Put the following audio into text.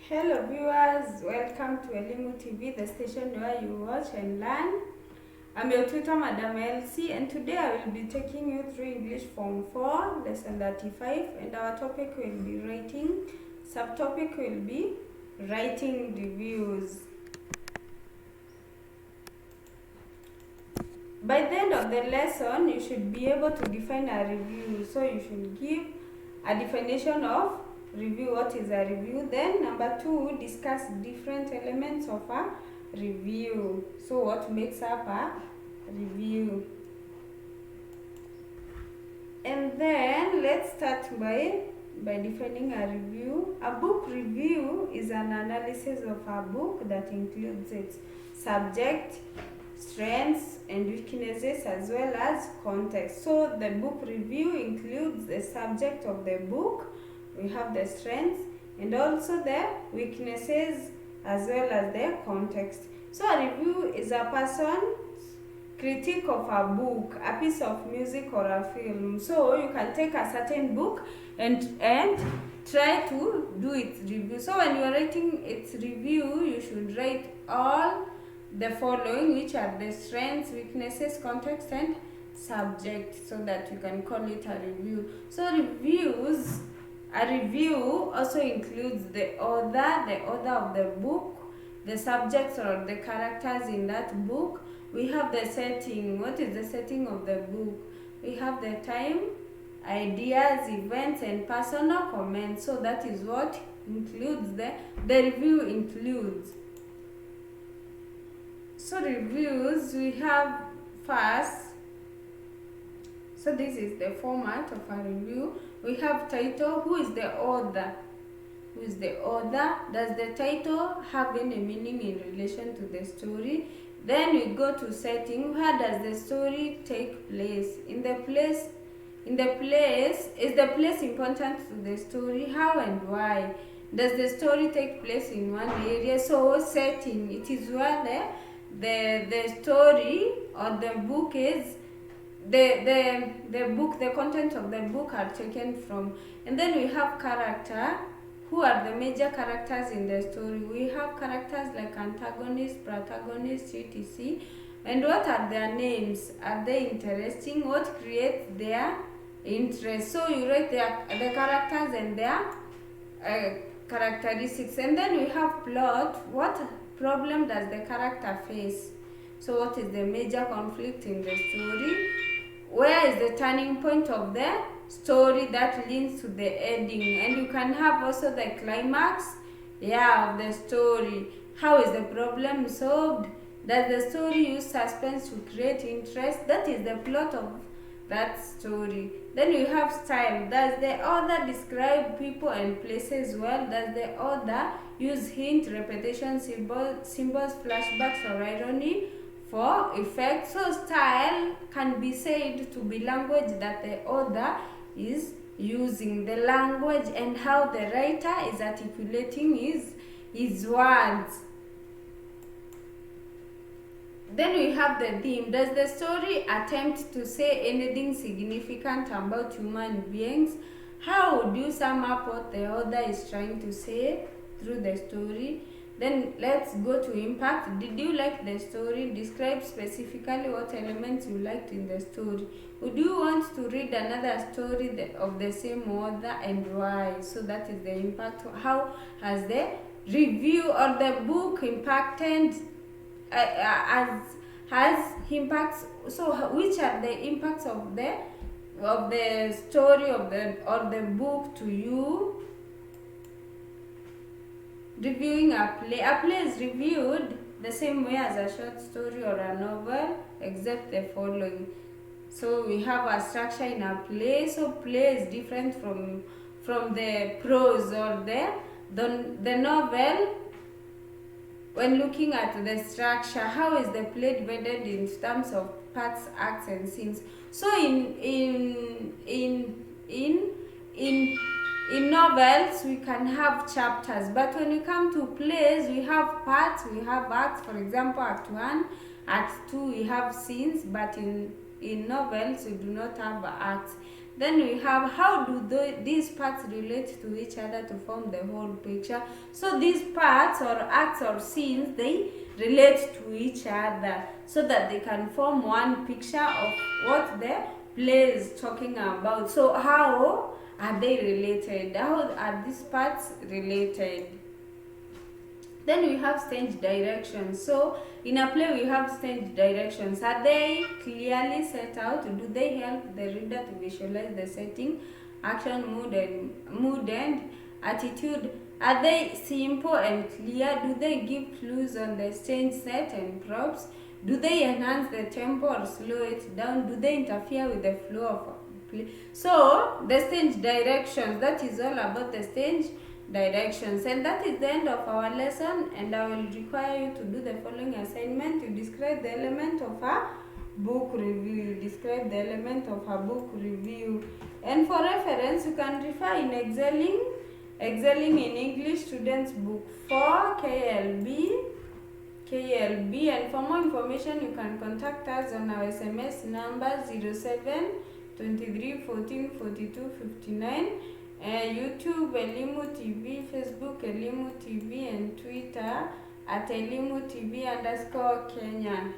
Hello viewers, welcome to Elimu TV, the station where you watch and learn. I'm your tutor, Madam Elsie, and today I will be taking you through English Form 4, Lesson 35, and our topic will be writing. Subtopic will be writing reviews. By the end of the lesson, you should be able to define a review. So you should give a definition of review. What is a review? Then number 2, discuss different elements of a review. So what makes up a review? And then let's start by defining a review. A book review is an analysis of a book that includes its subject, strengths and weaknesses as well as context. So the book review includes the subject of the book, we have the strengths and also the weaknesses as well as the context. So a review is a person's critique of a book, a piece of music or a film. So you can take a certain book and try to do its review. So when you are writing its review, you should write all the following, which are the strengths, weaknesses, context and subject, so that you can call it a review. So a review also includes the author of the book, the subjects or the characters in that book. We have the setting. What is the setting of the book? We have the time, ideas, events and personal comments. So that is what includes the review includes. So reviews, we have first, so this is the format of a review. We have title. Who is the author? Who is the author? Does the title have any meaning in relation to the story? Then we go to setting. Where does the story take place? Is the place important to the story? How and why? Does the story take place in one area? So setting, it is where the story or the book is, the content of the book are taken from. And then we have character. Who are the major characters in the story? We have characters like antagonist, protagonist, etc. And what are their names? Are they interesting? What creates their interest? So you write the characters and their characteristics. And then we have plot. What problem does the character face? So what is the major conflict in the story? Where is the turning point of the story that leads to the ending? And you can have also the climax of the story. How is the problem solved? Does the story use suspense to create interest? That is the plot of that story. Then you have style. Does the author describe people and places well? Does the author use hint, repetition, symbols, flashbacks or irony for effect? So style can be said to be language that the author is using, the language and how the writer is articulating his words. Then we have the theme. Does the story attempt to say anything significant about human beings? How would you sum up what the author is trying to say through the story? Then let's go to impact. Did you like the story? Describe specifically what elements you liked in the story. Would you want to read another story of the same author and why? So that is the impact. How has the review or the book impacted has impacts? So which are the impacts of the story of the book to you? Reviewing a play. A play is reviewed the same way as a short story or a novel, except the following. So we have a structure in a play. So play is different from the prose or the novel. When looking at the structure, how is the play divided in terms of parts, acts and scenes? So in novels we can have chapters, but when we come to plays we have parts, we have acts. For example, act 1, act 2, we have scenes, but in novels we do not have acts. Then we have how do these parts relate to each other to form the whole picture. So these parts or acts or scenes, they relate to each other so that they can form one picture of what the play is talking about. So how are they related? How are these parts related? Then we have stage directions. So in a play we have stage directions. Are they clearly set out? Do they help the reader to visualize the setting, action, mood and attitude? Are they simple and clear? Do they give clues on the stage set and props? Do they enhance the tempo or slow it down? Do they interfere with the flow of play? So the stage directions, that is all about the stage directions. And that is the end of our lesson, and I will require you to do the following assignment. You describe the element of a book review. You describe the element of a book review. And for reference, you can refer in Excelling in English Students Book 4 KLB, and for more information you can contact us on our SMS number 07 23 14 42 59, YouTube Elimu TV, Facebook Elimu TV, and Twitter at Elimu TV _Kenya.